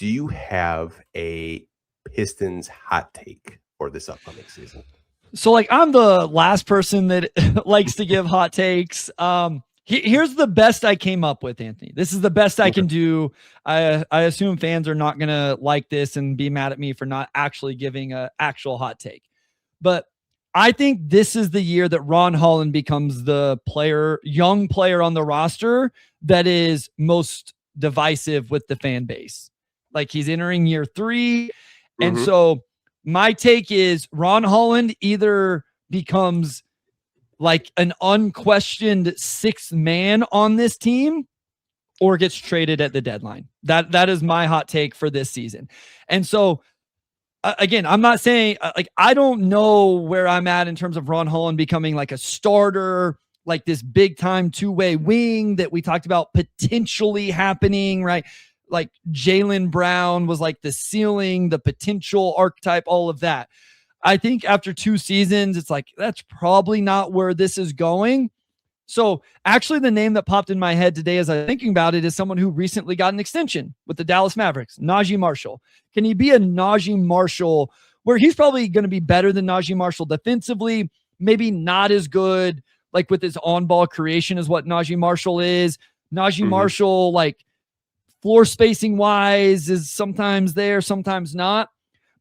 do you have a Pistons hot take for this upcoming season? So like I'm the last person that likes to give hot takes. Here's the best I came up with, Anthony. This is the best I can do. I assume fans are not going to like this and be mad at me for not actually giving an actual hot take. But I think this is the year that Ron Holland becomes the young player on the roster that is most divisive with the fan base. Like he's entering year 3. And so my take is Ron Holland either becomes like an unquestioned sixth man on this team or gets traded at the deadline. That is my hot take for this season. And so again, I'm not saying like, I don't know where I'm at in terms of Ron Holland becoming like a starter, like this big time two-way wing that we talked about potentially happening, right? Like Jaylen Brown was like the ceiling, the potential archetype, all of that. I think after 2 seasons, it's like, that's probably not where this is going. So actually the name that popped in my head today as I was thinking about it is someone who recently got an extension with the Dallas Mavericks, Najee Marshall. Can he be a Najee Marshall where he's probably going to be better than Najee Marshall defensively, maybe not as good like with his on-ball creation as what Najee Marshall is. Najee Marshall, like floor spacing wise, is sometimes there, sometimes not.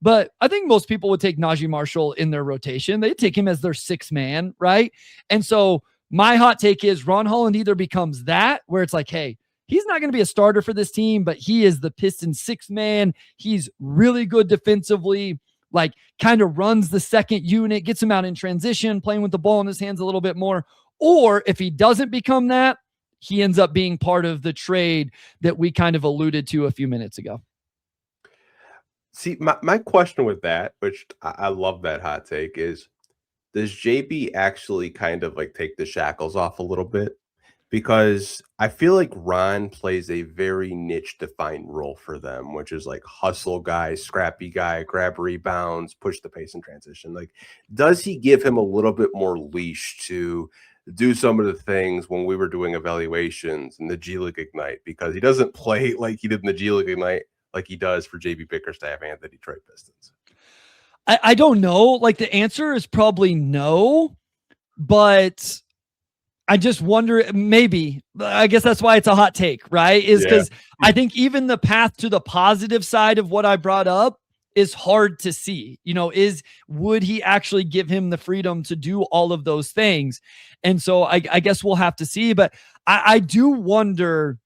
But I think most people would take Najee Marshall in their rotation. They take him as their sixth man, right? And so my hot take is Ron Holland either becomes that, where it's like, hey, he's not going to be a starter for this team, but he is the Pistons sixth man. He's really good defensively, like kind of runs the second unit, gets him out in transition, playing with the ball in his hands a little bit more. Or if he doesn't become that, he ends up being part of the trade that we kind of alluded to a few minutes ago. See, my question with that, which I love that hot take, is does JB actually kind of like take the shackles off a little bit? Because I feel like Ron plays a very niche defined role for them, which is like hustle guy, scrappy guy, grab rebounds, push the pace in transition. Like, does he give him a little bit more leash to do some of the things when we were doing evaluations in the G League Ignite? Because he doesn't play like he did in the G League Ignite like he does for JB Bickerstaff and the Detroit Pistons. I don't know. Like the answer is probably no, but I just wonder, maybe, I guess that's why it's a hot take, right? Is because I think even the path to the positive side of what I brought up is hard to see. You know, would he actually give him the freedom to do all of those things? And so I guess we'll have to see, but I do wonder.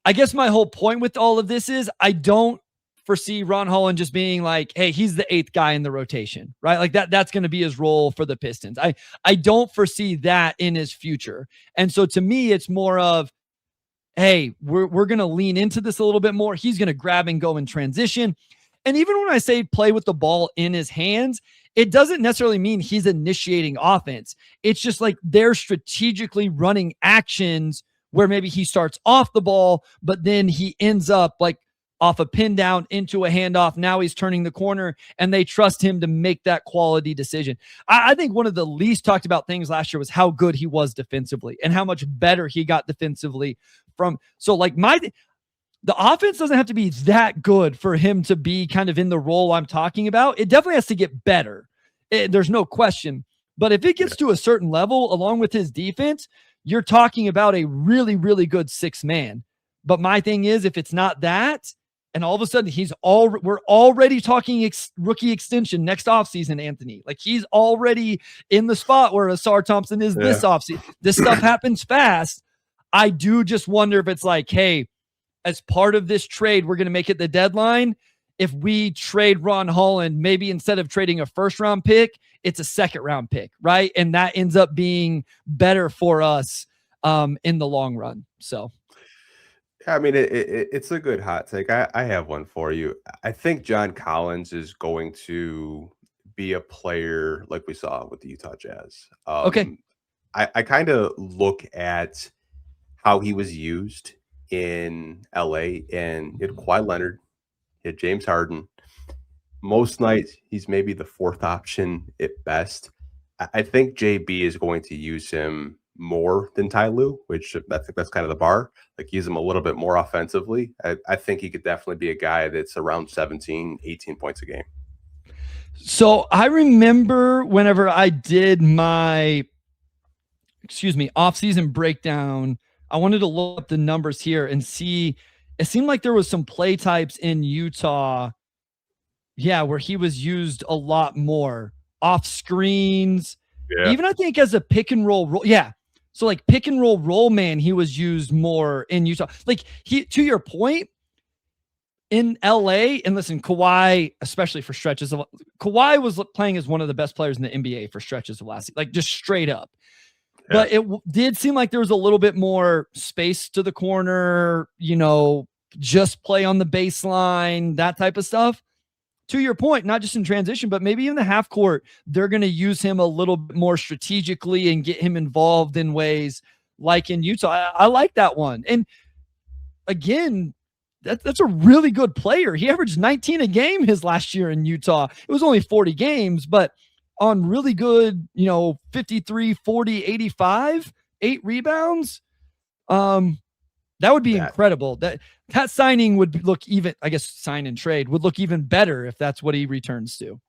I guess my whole point with all of this is I don't foresee Ron Holland just being like, hey, he's the 8th guy in the rotation, right? Like that's going to be his role for the Pistons. I don't foresee that in his future. And so to me, it's more of, hey, we're going to lean into this a little bit more. He's going to grab and go in transition. And even when I say play with the ball in his hands, it doesn't necessarily mean he's initiating offense. It's just like they're strategically running actions where maybe he starts off the ball, but then he ends up like off a pin down into a handoff. Now he's turning the corner and they trust him to make that quality decision. I think one of the least talked about things last year was how good he was defensively and how much better he got defensively from. So like the offense doesn't have to be that good for him to be kind of in the role I'm talking about. It definitely has to get better. There's no question. But if it gets to a certain level along with his defense, you're talking about a really, really good sixth man. But my thing is, if it's not that, and all of a sudden we're already talking rookie extension next offseason, Anthony. Like he's already in the spot where Asar Thompson is this offseason. This stuff happens fast. I do just wonder if it's like, hey, as part of this trade, we're going to make it the deadline. If we trade Ron Holland, maybe instead of trading a first-round pick, it's a second-round pick, right? And that ends up being better for us in the long run. So, I mean, it's a good hot take. I have one for you. I think John Collins is going to be a player like we saw with the Utah Jazz. Okay. I kind of look at how he was used in LA, and it Kawhi Leonard, hit James Harden. Most nights, he's maybe the 4th option at best. I think JB is going to use him more than Ty Lue, which I think that's kind of the bar. Like use him a little bit more offensively. I think he could definitely be a guy that's around 17, 18 points a game. So I remember whenever I did my, off-season breakdown, I wanted to look up the numbers here and see. It seemed like there was some play types in Utah, where he was used a lot more off screens, even I think as a pick and roll role. Yeah. So like pick and roll man, he was used more in Utah. Like to your point, in LA, and listen, Kawhi, especially for stretches of Kawhi was playing as one of the best players in the NBA for stretches of last season, like just straight up. Yeah. But it did seem like there was a little bit more space to the corner, just play on the baseline, that type of stuff. To your point, not just in transition, but maybe in the half court, they're going to use him a little bit more strategically and get him involved in ways like in Utah. I like that one. And again, that's a really good player. He averaged 19 a game his last year in Utah. It was only 40 games, but on really good, 53, 40, 85, 8 rebounds. That would be incredible. That signing would look even, I guess, sign and trade would look even better if that's what he returns to.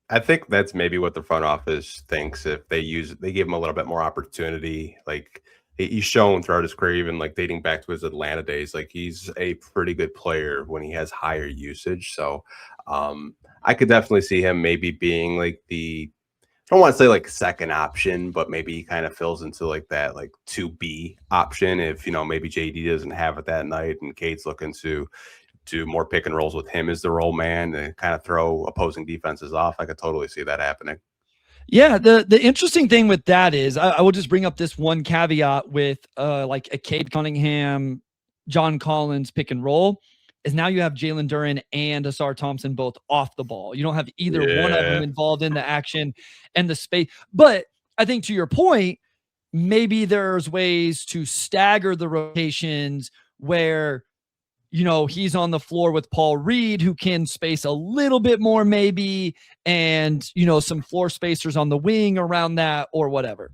I think that's maybe what the front office thinks if they give him a little bit more opportunity. Like he's shown throughout his career, even like dating back to his Atlanta days, like he's a pretty good player when he has higher usage. So I could definitely see him maybe being like I don't want to say like second option, but maybe he kind of fills into like that like 2B option if maybe JD doesn't have it that night and Cade's looking to do more pick and rolls with him as the roll man and kind of throw opposing defenses off. I could totally see that happening. Yeah, the interesting thing with that is I will just bring up this one caveat with like a Cade Cunningham, John Collins pick and roll. Is now you have Jalen Duren and Asar Thompson both off the ball. You don't have either one of them involved in the action and the space. But I think to your point, maybe there's ways to stagger the rotations where, he's on the floor with Paul Reed, who can space a little bit more maybe, and, some floor spacers on the wing around that or whatever.